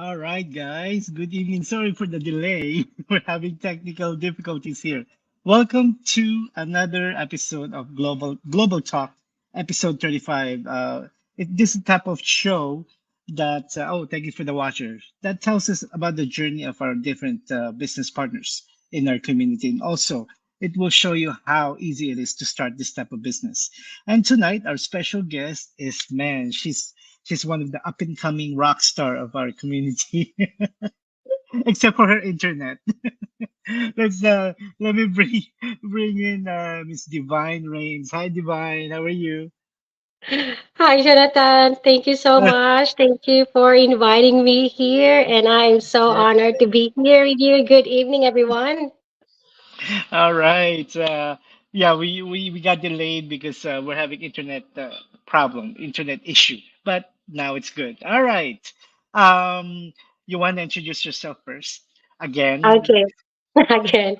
All right, guys. Good evening. Sorry for the delay. We're having technical difficulties here. Welcome to another episode of Global Talk, episode 35. This is the type of show that thank you for the watchers. That tells us about the journey of our different business partners in our community, and also it will show you how easy it is to start this type of business. And tonight, our special guest is man. She's one of the up and coming rock star of our community, except for her internet. Let me bring in Miss Divine Raines. Hi, Divine. How are you? Hi, Jonathan. Thank you so much. Thank you for inviting me here. And I'm so Yeah. honored to be here with you. Good evening, everyone. All right. Yeah, we got delayed because we're having internet problem, internet issue, but now it's good. All right. Um, you want to introduce yourself first again? Okay, again.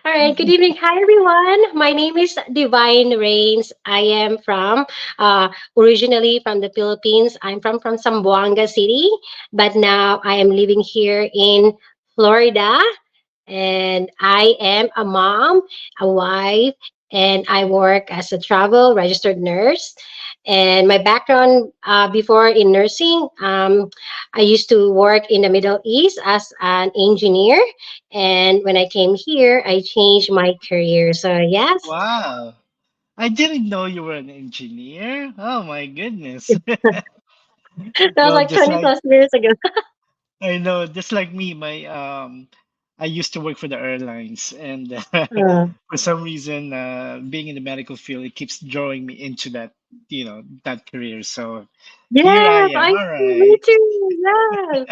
All right. Good evening. Hi, everyone. My name is Devine Raines. I am originally from the Philippines. I'm from Zamboanga City, but now I am living here in Florida. And I am a mom, a wife, and I work as a travel registered nurse. And my background before in nursing, I used to work in the Middle East as an engineer. And when I came here, I changed my career. So, yes, Wow. I didn't know you were an engineer. Oh my goodness. that was Well, like just 20 like plus years ago. I know, just like me, my I used to work for the airlines, and Uh, for some reason, being in the medical field, it keeps drawing me into that career. So here I yeah, am. All me right. too. Yeah.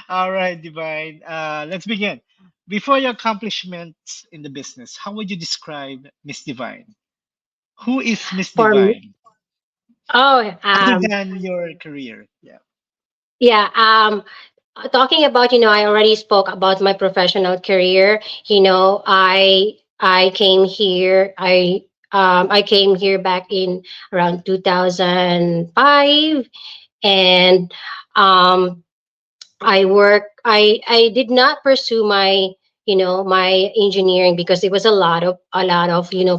All right, Divine. Let's begin. Before your accomplishments in the business, how would you describe Miss Divine? Who is Miss For me, Divine? oh, Other than your career. Yeah. yeah. Talking about, I already spoke about my professional career. I came here. I came here back in around 2005, and um, I did not pursue my engineering because it was a lot of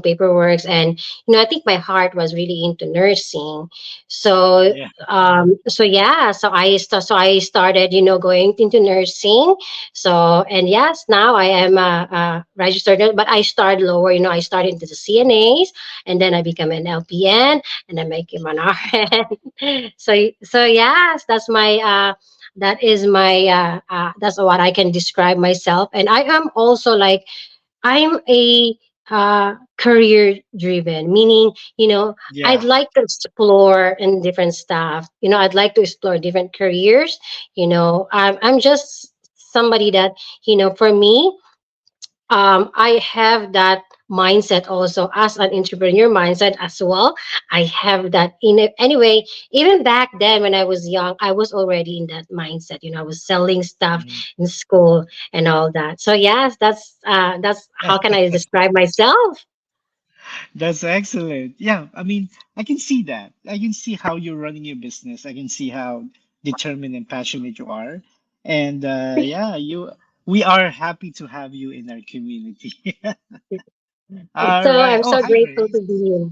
paperwork, and I think my heart was really into nursing. So Yeah. I started going into nursing. So, and yes, now I am a registered nurse, but I started lower. I started into the CNAs, and then I become an LPN, and then I became an RN. So yes, that's what I can describe myself. And I am also like, I'm a career driven, meaning, I'd Yeah. like to explore in different stuff. I'd like to explore different careers. I'm just somebody that, for me, I have that mindset also as an entrepreneur mindset as well. I have that in it. Anyway, even back then when I was young, I was already in that mindset. I was selling stuff Mhm. in school and all that. So yes, that's how can I describe myself? That's excellent. Yeah, I mean, I can see that. I can see how you're running your business. I can see how determined and passionate you are. And yeah, we are happy to have you in our community. All So right. I'm Oh, so hi, grateful to Grace. be here.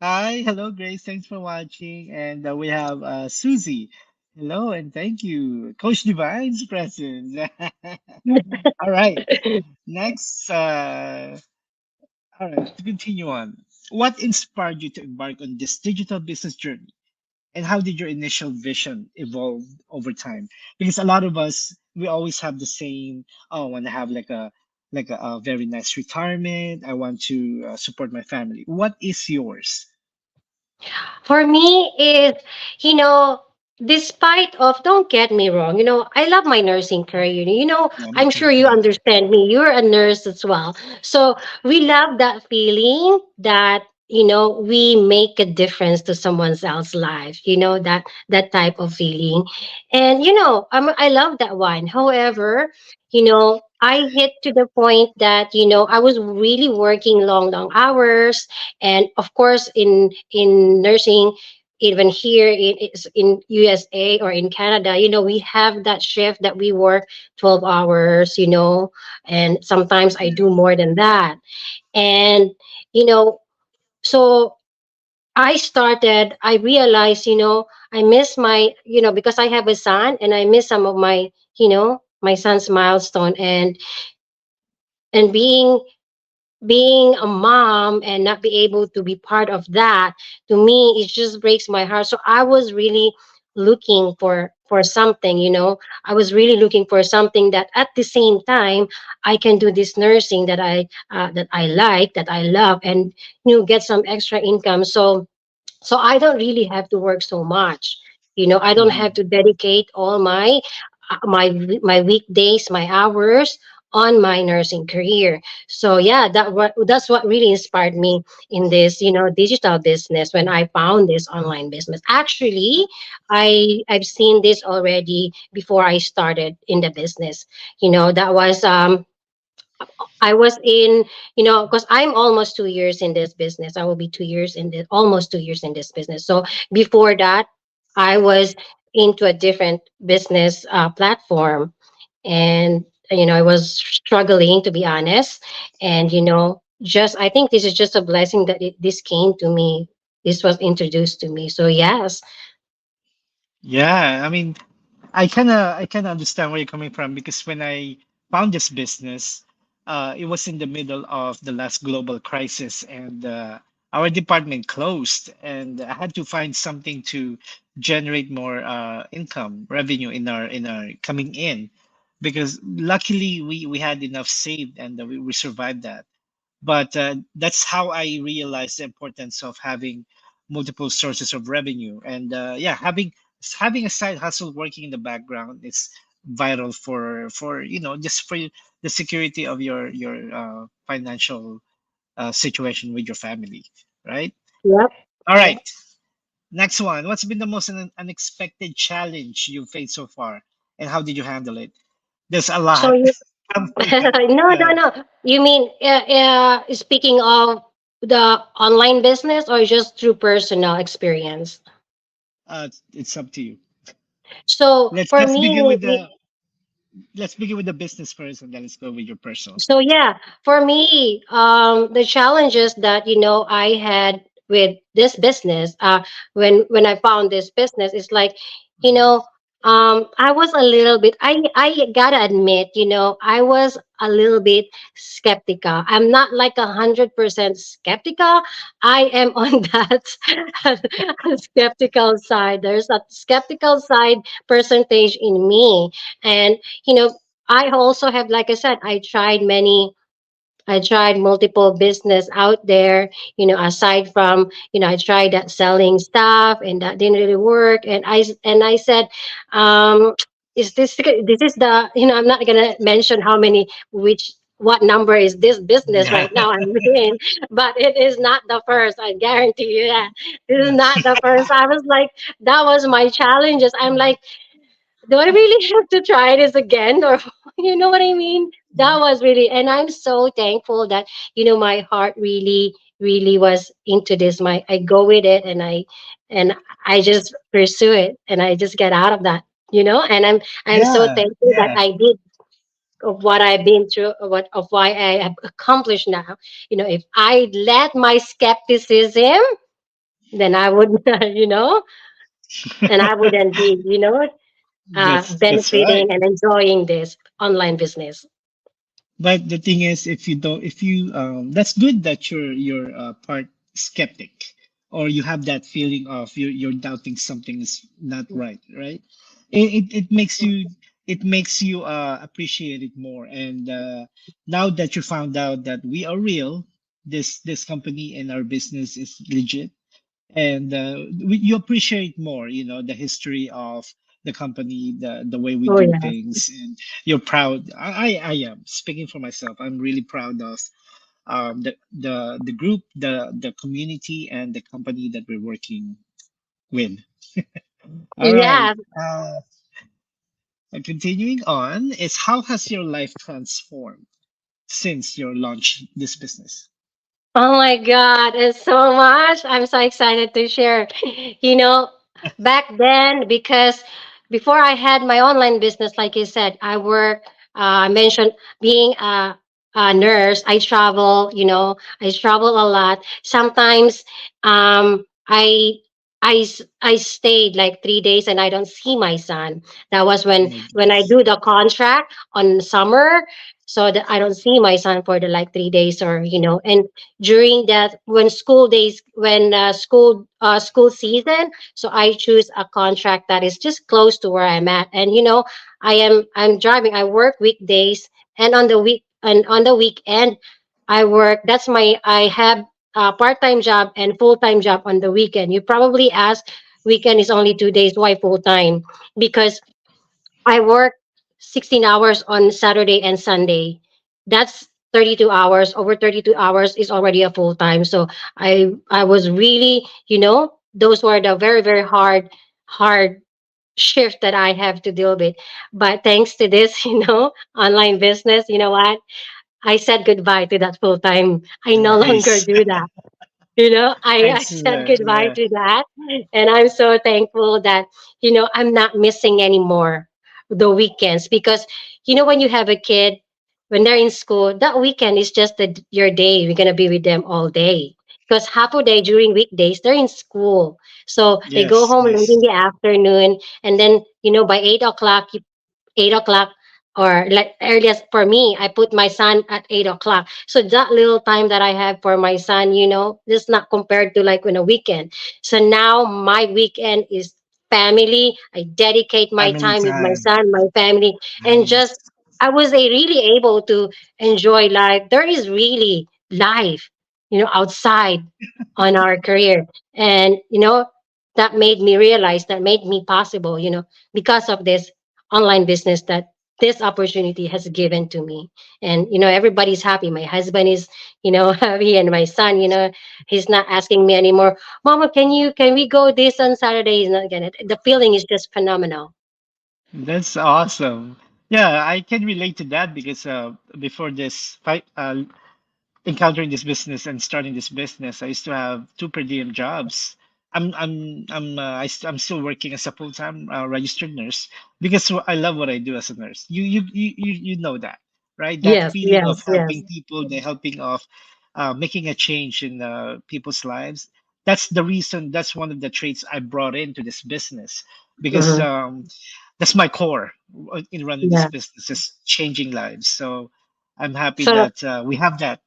Hi, hello, Grace. Thanks for watching. And we have Susie. Hello, and thank you. Coach Divine's presence. All right. Next, all right, to continue on, what inspired you to embark on this digital business journey? And how did your initial vision evolve over time? Because a lot of us, we always have the same, oh, I want to have like a very nice retirement. I want to support my family. What is yours? For me, you know, despite of, don't get me wrong, I love my nursing career. Yeah, me I'm too. sure you Yeah. understand me. You're a nurse as well. So we love that feeling that, we make a difference to someone else's life, that type of feeling. And, I love that one. However, I hit to the point that, I was really working long, long hours. And of course, in nursing, even here in USA or in Canada, we have that shift that we work 12 hours, and sometimes I do more than that. And, you know, so I realized, I miss because I have a son and I miss some of my son's milestone, and being a mom and not be able to be part of that, to me it just breaks my heart. So I was really looking for something, I was really looking for something that at the same time I can do this nursing that I like, that I love, and get some extra income. So I don't really have to work so much. I don't have Mhm. to dedicate all my weekdays, my hours on my nursing career. So yeah, that's what really inspired me in this, digital business when I found this online business. Actually, I've seen this already before I started in the business. That was I was in, because I'm almost 2 years in this business. I will be 2 years in this, almost 2 years in this business. So before that, I was into a different business platform, and I was struggling, to be honest. And just I think this is just a blessing that this came to me. This was introduced to me. So yes. Yeah, I mean, I kind of understand where you're coming from because when I found this business, it was in the middle of the last global crisis, and our department closed, and I had to find something to generate more income revenue in our coming in, because luckily we had enough saved, and we survived that. But that's how I realized the importance of having multiple sources of revenue, and yeah, having a side hustle working in the background is vital for just for the security of your financial situation with your family, right? Yep. All Yep. right, next one. What's been the most unexpected challenge you've faced so far, and how did you handle it? There's a So lot. you Come from that. no, no, no. You mean speaking of the online business or just through personal experience? It's up to you. So Let's for let's begin me, with the business first, and then let's go with your personal. so yeah, for me, the challenges that I had with this business, when I found this business, is like, you Mhm. know, I was a little bit. I gotta admit, I was a little bit skeptical. I'm not like 100% skeptical. I am on that skeptical side. There's a skeptical side percentage in me, and you know I also have, like I said, I tried multiple business out there, aside from, I tried that selling stuff and that didn't really work. And I said, um, this is the, I'm not going to mention what number is this business Yeah. right now I'm in, but it is not the first. I guarantee you that this is not the first. I was like, that was my challenges. I'm like, do I really have to try this again? Or, you know what I mean? That was really, and I'm so thankful that, my heart really, really was into this. I go with it, and I just pursue it, and I just get out of that, I'm so Yeah. thankful that Yeah. I did of what I've been through, of why I have accomplished now. If I let my skepticism, then I would, and I wouldn't be, That's right. benefiting and enjoying this online business. But the thing is, if you, that's good that you're part skeptic, or you have that feeling of you're doubting something is not right, right? It makes you appreciate it more. And now that you found out that we are real, this company and our business is legit, and you appreciate more, the history of the company, the way we Oh do yeah. things, and you're proud. I am speaking for myself. I'm really proud of the group, the community, and the company that we're working with. All right. Yeah. Continuing on is, how has your life transformed since your launch this business? Oh my God, it's so much. I'm so excited to share. You know, back then, because before I had my online business, like you said, I mentioned being a nurse. I travel a lot. Sometimes I stayed like 3 days and I don't see my son. That was Oh when my I goodness. do the contract on summer, so that I don't see my son for the like 3 days, or and during that when school days when school season, so I choose a contract that is just close to where I'm at. And I'm driving. I work weekdays, and on the weekend I work. I have a part-time job and full-time job on the weekend. You probably ask, weekend is only 2 days, why full-time? Because I work 16 hours on Saturday and Sunday. That's 32 hours. Over 32 hours is already a full time. So I was really, those were the very, very hard shift that I have to deal with. But thanks to this, online business, you know what? I said goodbye to that full time. I no longer Nice. do that. I said Excellent. goodbye Yeah. to that. And I'm so thankful that, I'm not missing anymore the weekends, because, when you have a kid, when they're in school, that weekend is just your day. You're going to be with them all day. Because half a day during weekdays, they're in school. So they go Yes. home late in Yes. the afternoon. And then, by 8 o'clock, 8 o'clock, or like earliest for me, I put my son at 8 o'clock. So that little time that I have for my son, this not compared to like when a weekend. So now my weekend is family. I dedicate my Family time with my time. son, my family, and just Nice. I was really able to enjoy life. There is really life, outside on our career. And that made me realize, that made me possible, because of this online business that this opportunity has given to me. And everybody's happy. My husband is happy, and my son, he's not asking me anymore, Mama, can we go this on Saturday? He's not gonna. The feeling is just phenomenal. That's awesome. Yeah, I can relate to that because before this fight, encountering this business and starting this business, I used to have two per diem jobs. I'm still working as a full-time registered nurse because I love what I do as a nurse. You know that, right? That Yes, feeling of yes, yes. helping people, the helping of making a change in people's lives. That's the reason. That's one of the traits I brought into this business because Hmm. that's my core in running this Yeah. business is changing lives. So I'm happy So that we have that,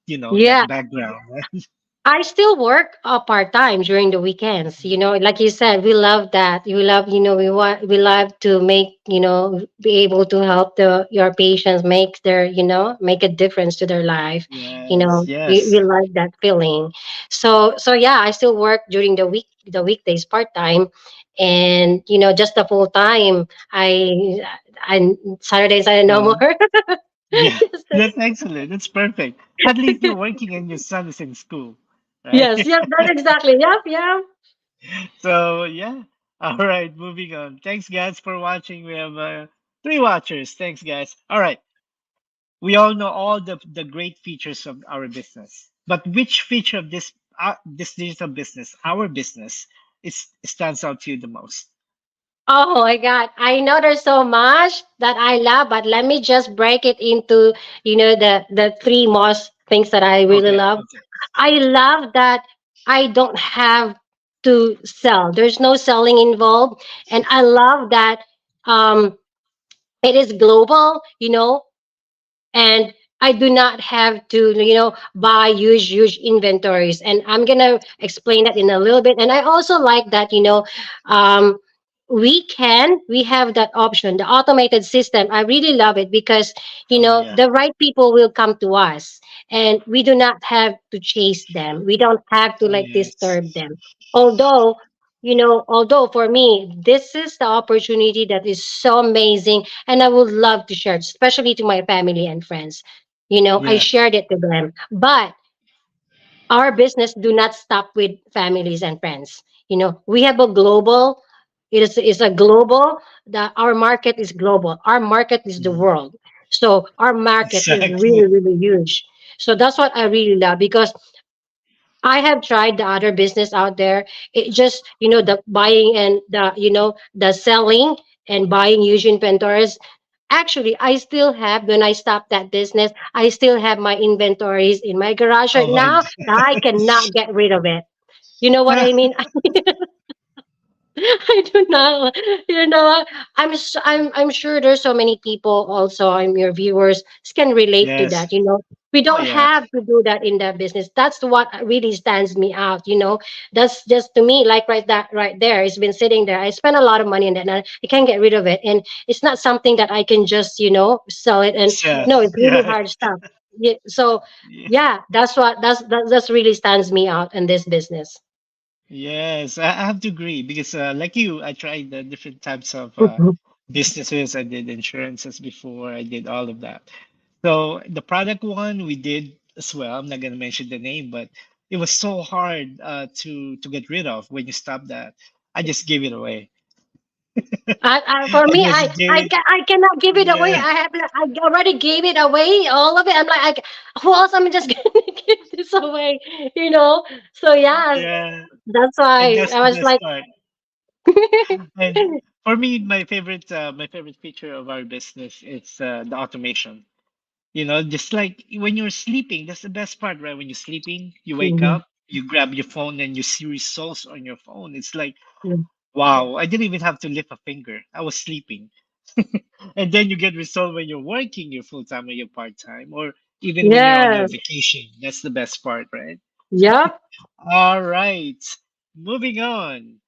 that yeah, background. Right? I still work part time during the weekends. Like you said, we love that. We love, we love to make, be able to help your patients make make a difference to their life. Yes, We yes. like that feeling. So yeah, I still work during the weekdays part time, and just the full time. I Saturdays I no Uh, more. yeah, that's excellent. That's perfect. At least you're working and your son is in school, right? Yes, yes, that's exactly. Yep, yep. So yeah. All right, moving on. Thanks, guys, for watching. We have three watchers. Thanks, guys. All right. We all know all the great features of our business, but which feature of this digital business, our business, stands out to you the most? Oh my God. I know there's so much that I love, but let me just break it into, the three most things that I really Okay, love. okay. I love that I don't have to sell. There's no selling involved. And I love that um it is global, and I do not have to, buy huge inventories. And I'm gonna explain that in a little bit. And I also like that, um, we have that option, the automated system. I really love it because Oh yeah. the right people will come to us, and we do not have to chase them. We don't have to Oh like yes. disturb them. Although for me, this is the opportunity that is so amazing, and I would love to share it, especially to my family and friends. I Yeah. shared it to them. But our business do not stop with families and friends. We have a global, it is a global, that our market is global. Our market is the Mhm. world. So our market is Exactly. really, really huge. So that's what I really love, because I have tried the other business out there. It just, the buying and the selling and buying huge inventories. Actually, I still have, when I stopped that business, I still have my inventories in my garage right Oh my now. I cannot get rid of it. You know what God. I mean? I don't know. You know, I'm sure there's so many people also. Your viewers can relate to Yes. that. We Oh don't yeah. have to do that in that business. That's what really stands me out. That's just to me, like right there. It's been sitting there. I spent a lot of money on that, and I can't get rid of it. And it's not something that I can just sell it. And So, no, it's really yeah. hard stuff. Yeah, so Yeah. yeah, that's really stands me out in this business. Yes, I have to agree because, like you, I tried the different types of businesses. I did insurances before. I did all of that. So the product one we did as well. I'm not gonna mention the name, but it was so hard to get rid of when you stop that. I just gave it away. For I me, just gave it. I cannot give it away. Yeah, I already gave it away, all of it. I'm like, who else am I just gonna give this away? You know. So yeah, yeah, that's and why that's I the was best like, part. And for me, my favorite feature of our business it's the automation. You know, just like when you're sleeping, that's the best part, right? When you're sleeping, you wake Mhm. up, you grab your phone, and you see results on your phone. It's like, wow, I didn't even have to lift a finger. I was sleeping. And then you get result when you're working, you're full time or you're part time, or even when you're on your Yes, vacation. That's the best part, right? yep. All right, moving on.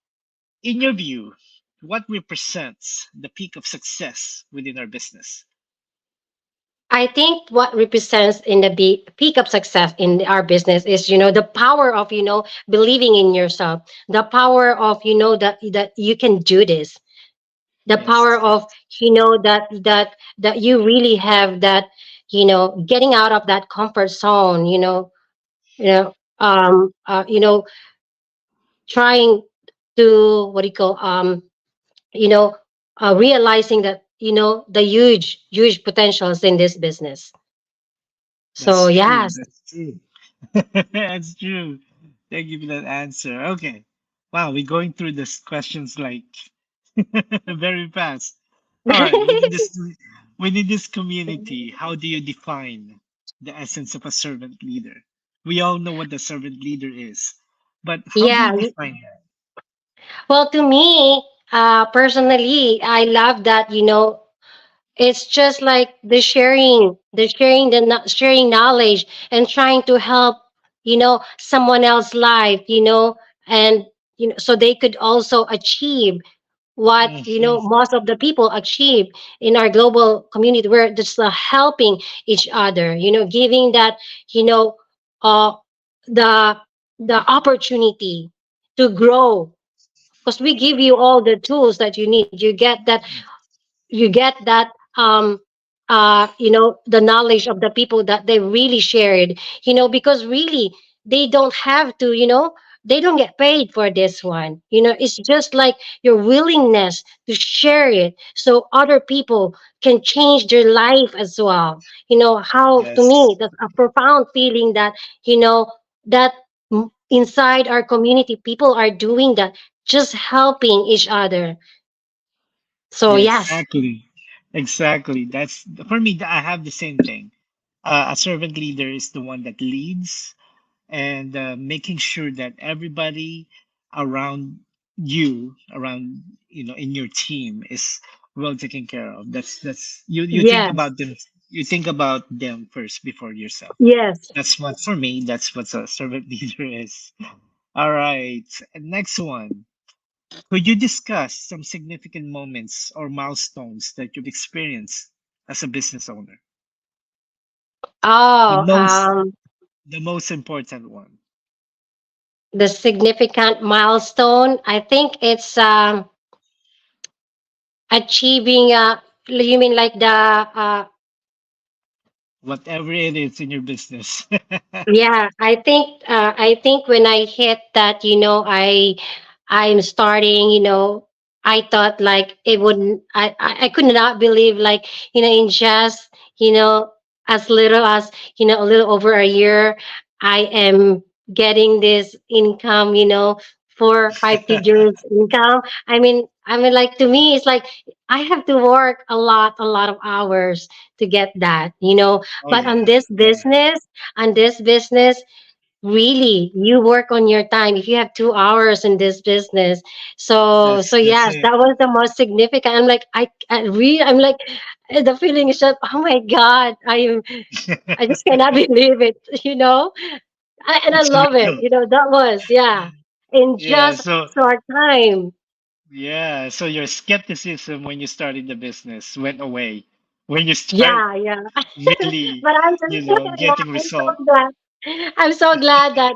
In your view, what represents the peak of success within our business? I think what represents in the peak of success in our business is, the power of, believing in yourself, the power of, that you can do this, the power Yes, of, that you really have that, getting out of that comfort zone, you know, trying to, what do you call, you know, realizing that, the huge potentials in this business. So that's true. yes. That's true. That's true. Thank you for that answer. Okay. Wow, we're going through these questions like very fast. All right, within this community, how do you define the essence of a servant leader? We all know what the servant leader is, but how do you Yeah. define that? Well, to me, personally, I love that, it's just like sharing knowledge and trying to help, someone else's life, and, so they could also achieve what, Mhm. most of the people achieve in our global community. We're just helping each other, giving that, you know, uh, the opportunity to grow, because we give you all the tools that you need. You get that the knowledge of the people that they really shared, because really they don't have to, they don't get paid for this one. It's just like your willingness to share it so other people can change their life as well. How, to Yes, me, that's a profound feeling that, that inside our community people are doing that, just helping each other. So yeah, yes. exactly. Exactly. That's for me, I have the same thing. A servant leader is the one that leads and making sure that everybody around around in your team, is well taken care of. That's you think Yes. about them. You think about them first before yourself. Yes. That's what for me. That's what a servant leader is. All right, next one. Could you discuss some significant moments or milestones that you've experienced as a business owner? The Oh, most the most important one. the significant milestone. I think it's achieving. You mean like the Whatever it is in your business. Yeah, I think when I hit that, I'm starting, I thought like it wouldn't I could not believe, like, in just, as little as, a little over a year, I am getting this income, 4 5 figures income. I mean, like, to me, it's like I have to work a lot of hours to get that. Oh But yeah, yeah. on this business, really, you work on your time. If you have 2 hours in this business, so That's yes, it. that was the most significant. I'm like, the feeling is just, oh my god, I just cannot believe it. And I It's love it. real. That was, yeah, in Yeah. just So short time. yeah. So your skepticism when you started the business went away when you start Yeah, yeah. really, But I'm just, yeah, getting I'm result. so glad. I'm so glad that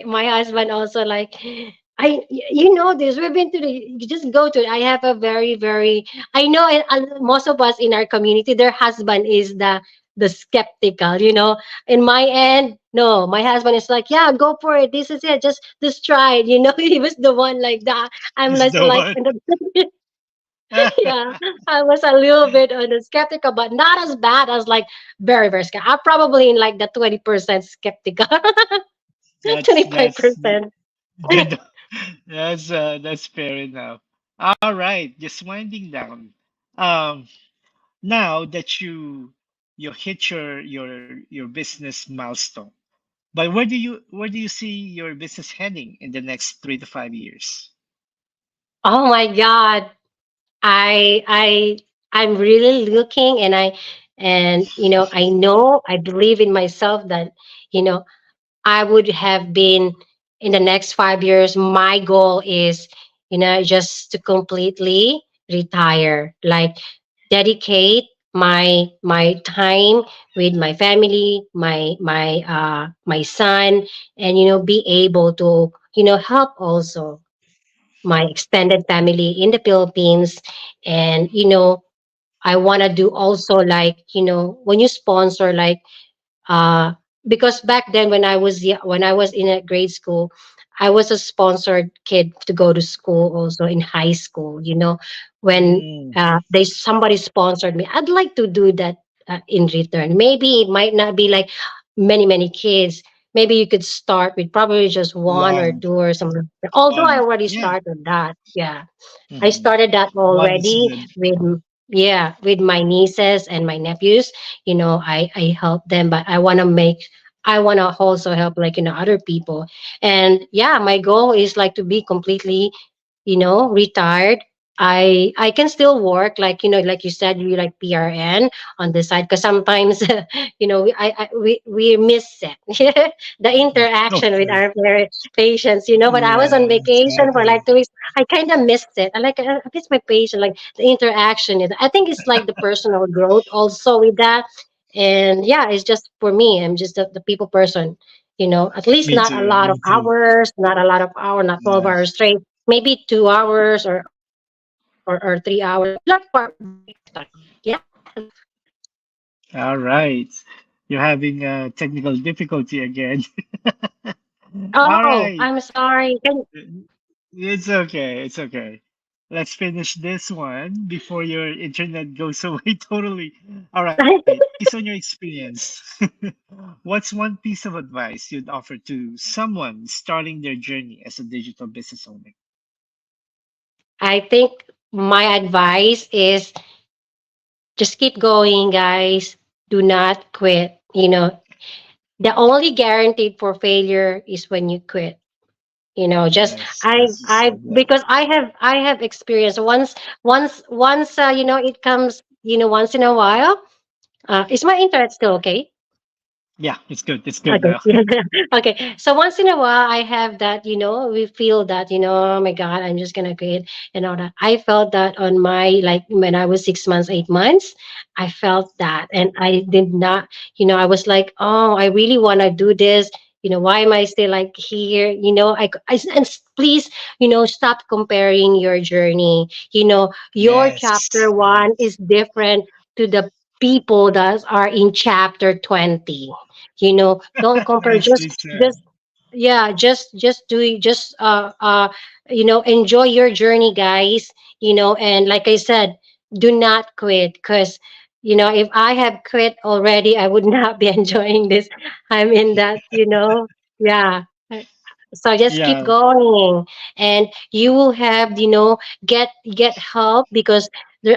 my husband also, like, this. We've been to the you just go to it. I have a very, very, I know, and most of us in our community, their husband is the skeptical. In my end, no, my husband is like, yeah, go for it. This is it. Just try it. He was the one like that. I'm Is less the like, one. yeah, I was a little bit on the skeptical, but not as bad as, like, very, very skeptical. I'm probably in like the 20% skeptical, That's 25%. good. That's fair enough. All right, just winding down. Um, Now that you hit your business milestone, but where do you see your business heading in the next 3 to 5 years? Oh my God. I'm really looking, and I believe in myself that, you know, I would have been in the next 5 years. My goal is, just to completely retire, like, dedicate my time with my family, my son, and be able to, help also my extended family in the Philippines. And I want to do also, like, when you sponsor, like, uh because back then, when I was in a grade school, I was a sponsored kid to go to school also in high school. When Mm, they somebody sponsored me, I'd like to do that, in return. Maybe it might not be like many kids. Maybe you could start with probably just one or one, two or something. Although I one, already yeah. started that, yeah. I Mhm. started that One is already good. with my nieces and my nephews. I help them, but I want to also help, like, other people. And yeah, my goal is, like, to be completely, retired. I can still work, like, like you said, you like PRN on the side, because sometimes we miss it, the interaction with Okay. our patients. But I was Yeah, on vacation for exactly. like 2 weeks. I kind of missed it. I miss my patient, like the interaction. I think it's like the personal growth also with that. And yeah, it's just for me. I'm just the people person. At least Me not a too. lot of Me too. hours, not a lot of hour, not 12 Yeah. hours straight. Maybe 2 hours or 3 hours. I love breaks time. Yeah. All right. You're having technical difficulty again. All Oh, right. I'm sorry. It's okay. It's okay. Let's finish this one before your internet goes away totally. All right. Based on your experience, what's one piece of advice you'd offer to someone starting their journey as a digital business owner? I think my advice is just keep going, guys. Do not quit. The only guaranteed for failure is when you quit. Just Yes, I as you I said, yeah. because I have experience once it comes, once in a while. Is my internet still okay? Yeah, it's good. It's good Okay. now. Okay. So once in a while, I have that, we feel that, oh my God, I'm just going to quit and all that. I felt that on like, when I was 6 months, 8 months, I felt that. And I did not, I was like, oh, I really want to do this. Why am I still, like, here? Please, stop comparing your journey. Your chapter Yes, one yes. is different to the people that are in chapter 20. Don't compare. Nicely Just said. Yeah, just do it. Just enjoy your journey, guys. And like I said, do not quit, because if I have quit already, I would not be enjoying this. I'm in that. Yeah. So just keep Yeah. going, and you will have, get help, because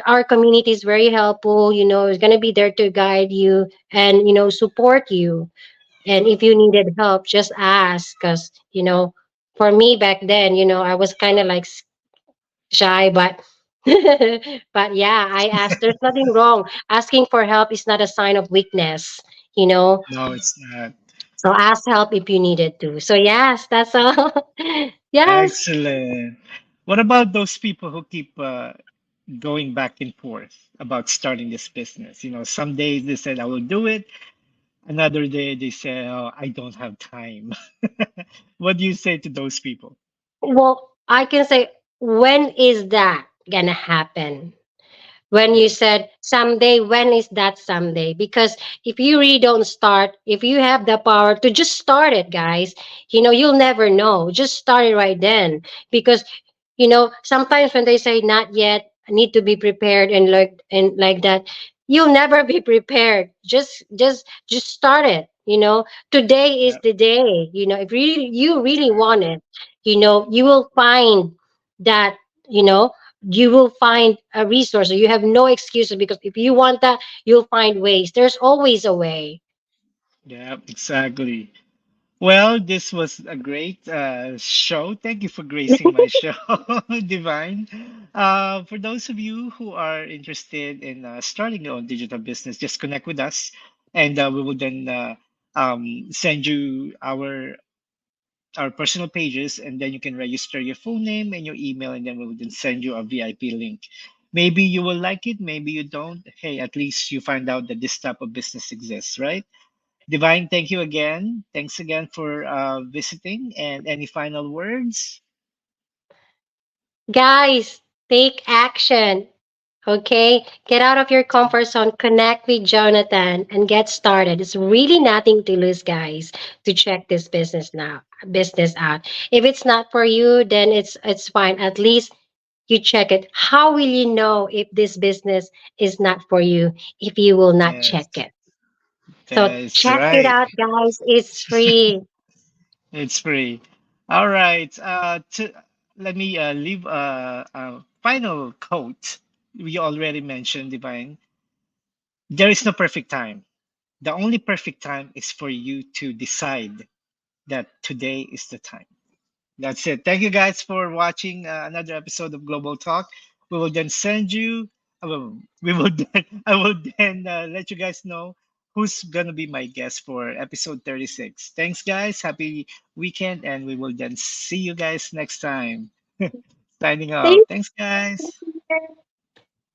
our community is very helpful. It's gonna be there to guide you and support you. And if you needed help, just ask. Because for me back then, I was kind of like shy, but but yeah, I asked. There's nothing wrong. Asking for help is not a sign of weakness. You know, No, it's not. so ask help if you needed to. So yes, that's all. Yes. Excellent. What about those people who keep going back and forth about starting this business? Some days they said, I will do it. Another day they say, oh, I don't have time. What do you say to those people? Well, I can say, when is that gonna happen? When you said someday, when is that someday? Because if you really don't start, if you have the power to just start it, guys, you'll never know. Just start it right then. Because sometimes when they say not yet, I need to be prepared, and like that, you'll never be prepared. Just start it. Today is Yeah, the day. If you really want it, you will find that. you know you will find a resource. You have no excuses, because if you want that, you'll find ways. There's always a way. yeah, exactly. Well, this was a great show. Thank you for gracing my show, Divine. For those of you who are interested in starting your own digital business, just connect with us, and we will then send you our personal pages, and then you can register your full name and your email, and then we will then send you a VIP link. Maybe you will like it, maybe you don't. Hey, at least you find out that this type of business exists, right? Divine, thank you again. Thanks again for visiting. And any final words? Guys, take action. Okay, get out of your comfort zone, connect with Jonathan, and get started. It's really nothing to lose, guys, to check this business out. If it's not for you, then it's fine. At least you check it. How will you know if this business is not for you if you will not Yes, check it? So that's check it right. out, guys. It's free. It's free. All right. Let me leave a final quote. We already mentioned, Divine. There is no perfect time. The only perfect time is for you to decide that today is the time. That's it. Thank you guys for watching another episode of Global Talk. We will then send you. We will then. I will then let you guys know who's gonna be my guest for episode 36. Thanks, guys. Happy weekend, and we will then see you guys next time. Signing off. Thank Thanks, guys. you.